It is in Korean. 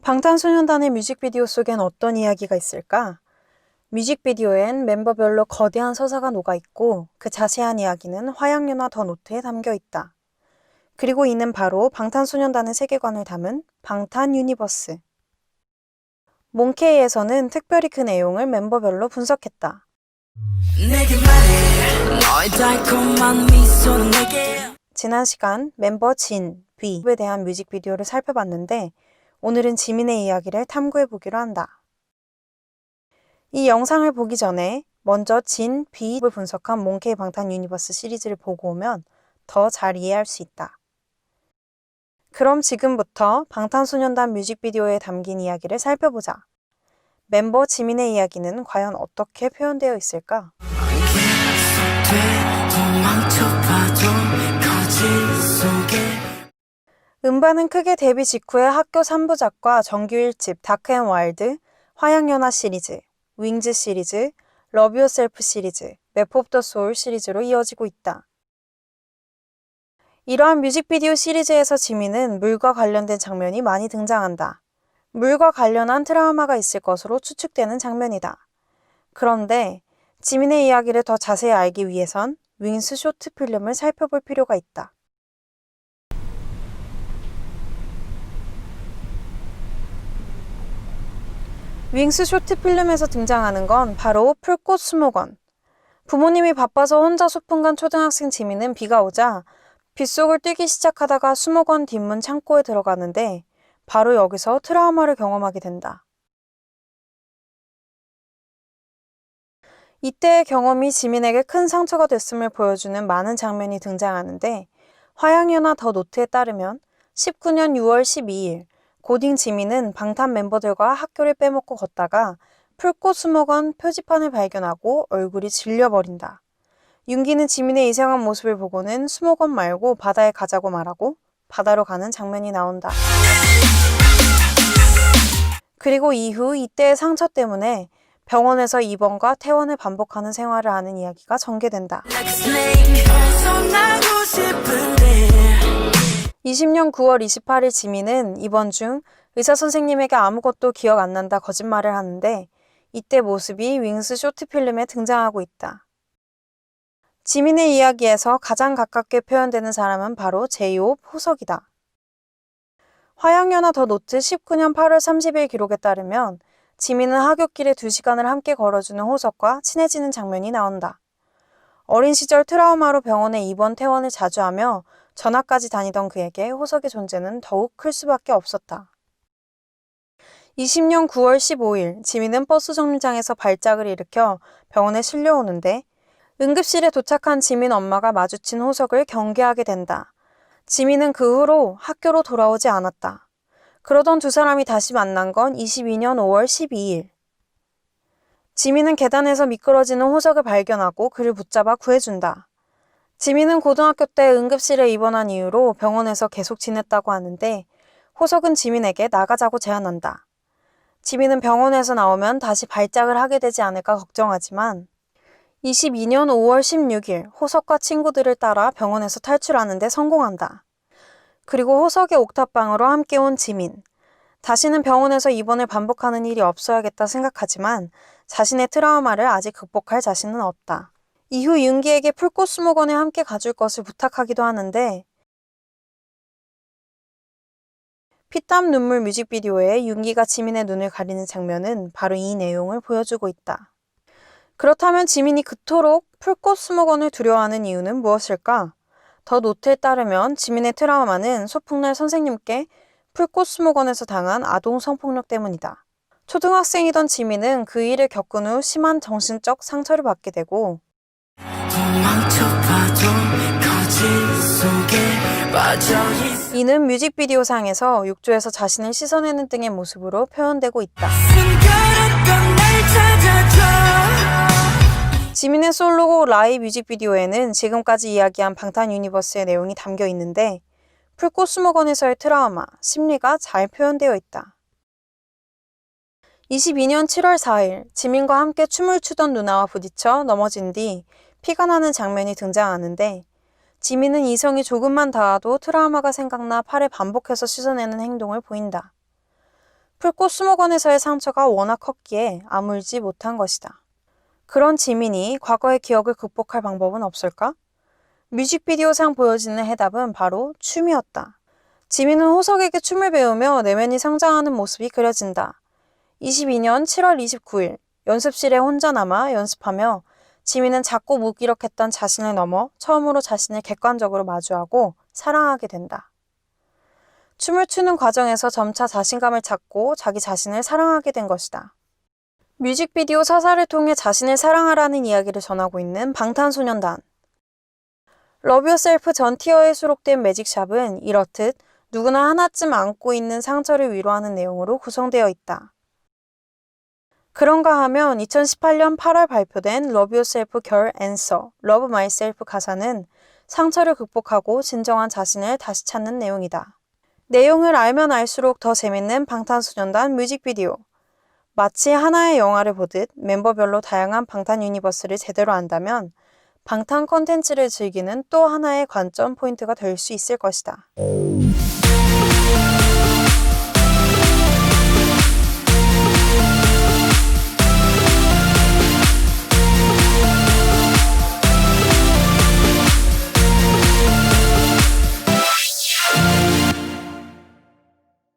방탄소년단의 뮤직비디오 속엔 어떤 이야기가 있을까? 뮤직비디오엔 멤버별로 거대한 서사가 녹아있고 그 자세한 이야기는 화양연화 더 노트에 담겨 있다. 그리고 이는 바로 방탄소년단의 세계관을 담은 방탄 유니버스. 몽케이에서는 특별히 그 내용을 멤버별로 분석했다. 지난 시간 멤버 진, B에 대한 뮤직비디오를 살펴봤는데 오늘은 지민의 이야기를 탐구해보기로 한다. 이 영상을 보기 전에 먼저 진, B를 분석한 몽케이 방탄 유니버스 시리즈를 보고 오면 더 잘 이해할 수 있다. 그럼 지금부터 방탄소년단 뮤직비디오에 담긴 이야기를 살펴보자. 멤버 지민의 이야기는 과연 어떻게 표현되어 있을까? 음반은 크게 데뷔 직후에 학교 3부작과 정규 1집 다크앤와일드, 화양연화 시리즈, 윙즈 시리즈, 러브 유어셀프 시리즈, 맵 오브 더 소울 시리즈로 이어지고 있다. 이러한 뮤직비디오 시리즈에서 지민은 물과 관련된 장면이 많이 등장한다. 물과 관련한 트라우마가 있을 것으로 추측되는 장면이다. 그런데 지민의 이야기를 더 자세히 알기 위해선 윙스 쇼트 필름을 살펴볼 필요가 있다. 윙스 쇼트 필름에서 등장하는 건 바로 풀꽃 수목원. 부모님이 바빠서 혼자 소풍 간 초등학생 지민은 비가 오자 빗속을 뛰기 시작하다가 수목원 뒷문 창고에 들어가는데 바로 여기서 트라우마를 경험하게 된다. 이때의 경험이 지민에게 큰 상처가 됐음을 보여주는 많은 장면이 등장하는데 화양연화 더 노트에 따르면 19년 6월 12일 고딩 지민은 방탄 멤버들과 학교를 빼먹고 걷다가 풀꽃 수목원 표지판을 발견하고 얼굴이 질려버린다. 윤기는 지민의 이상한 모습을 보고는 수목원 말고 바다에 가자고 말하고 바다로 가는 장면이 나온다. 그리고 이후 이때의 상처 때문에 병원에서 입원과 퇴원을 반복하는 생활을 하는 이야기가 전개된다. 20년 9월 28일 지민은 입원 중 의사 선생님에게 아무것도 기억 안 난다 거짓말을 하는데 이때 모습이 윙스 쇼트 필름에 등장하고 있다. 지민의 이야기에서 가장 가깝게 표현되는 사람은 바로 제이홉 호석이다. 화양연화 더 노트 19년 8월 30일 기록에 따르면 지민은 하굣길에 2시간을 함께 걸어주는 호석과 친해지는 장면이 나온다. 어린 시절 트라우마로 병원에 입원 퇴원을 자주 하며 전학까지 다니던 그에게 호석의 존재는 더욱 클 수밖에 없었다. 20년 9월 15일 지민은 버스 정류장에서 발작을 일으켜 병원에 실려오는데 응급실에 도착한 지민 엄마가 마주친 호석을 경계하게 된다. 지민은 그 후로 학교로 돌아오지 않았다. 그러던 두 사람이 다시 만난 건 22년 5월 12일. 지민은 계단에서 미끄러지는 호석을 발견하고 그를 붙잡아 구해준다. 지민은 고등학교 때 응급실에 입원한 이후로 병원에서 계속 지냈다고 하는데 호석은 지민에게 나가자고 제안한다. 지민은 병원에서 나오면 다시 발작을 하게 되지 않을까 걱정하지만 22년 5월 16일 호석과 친구들을 따라 병원에서 탈출하는 데 성공한다. 그리고 호석의 옥탑방으로 함께 온 지민. 다시는 병원에서 입원을 반복하는 일이 없어야겠다 생각하지만 자신의 트라우마를 아직 극복할 자신은 없다. 이후 윤기에게 풀꽃 수목원에 함께 가줄 것을 부탁하기도 하는데 피땀 눈물 뮤직비디오에 윤기가 지민의 눈을 가리는 장면은 바로 이 내용을 보여주고 있다. 그렇다면 지민이 그토록 풀꽃 수목원을 두려워하는 이유는 무엇일까? 더 노트에 따르면 지민의 트라우마는 소풍날 선생님께 풀꽃 수목원에서 당한 아동 성폭력 때문이다. 초등학생이던 지민은 그 일을 겪은 후 심한 정신적 상처를 받게 되고 이는 뮤직비디오상에서 욕조에서 자신을 씻어내는 등의 모습으로 표현되고 있다. 지민의 솔로곡 라이 뮤직비디오에는 지금까지 이야기한 방탄 유니버스의 내용이 담겨 있는데 풀꽃 수목원에서의 트라우마, 심리가 잘 표현되어 있다. 22년 7월 4일, 지민과 함께 춤을 추던 누나와 부딪혀 넘어진 뒤 피가 나는 장면이 등장하는데, 지민은 이성이 조금만 닿아도 트라우마가 생각나 팔을 반복해서 씻어내는 행동을 보인다. 풀꽃 수목원에서의 상처가 워낙 컸기에 아물지 못한 것이다. 그런 지민이 과거의 기억을 극복할 방법은 없을까? 뮤직비디오상 보여지는 해답은 바로 춤이었다. 지민은 호석에게 춤을 배우며 내면이 성장하는 모습이 그려진다. 22년 7월 29일, 연습실에 혼자 남아 연습하며 지민은 작고 무기력했던 자신을 넘어 처음으로 자신을 객관적으로 마주하고 사랑하게 된다. 춤을 추는 과정에서 점차 자신감을 찾고 자기 자신을 사랑하게 된 것이다. 뮤직비디오 서사를 통해 자신을 사랑하라는 이야기를 전하고 있는 방탄소년단. Love Yourself 전 티어에 수록된 매직샵은 이렇듯 누구나 하나쯤 안고 있는 상처를 위로하는 내용으로 구성되어 있다. 그런가 하면 2018년 8월 발표된 Love Yourself Girl Answer, Love Myself 가사는 상처를 극복하고 진정한 자신을 다시 찾는 내용이다. 내용을 알면 알수록 더 재밌는 방탄소년단 뮤직비디오. 마치 하나의 영화를 보듯 멤버별로 다양한 방탄 유니버스를 제대로 안다면 방탄 콘텐츠를 즐기는 또 하나의 관점 포인트가 될 수 있을 것이다.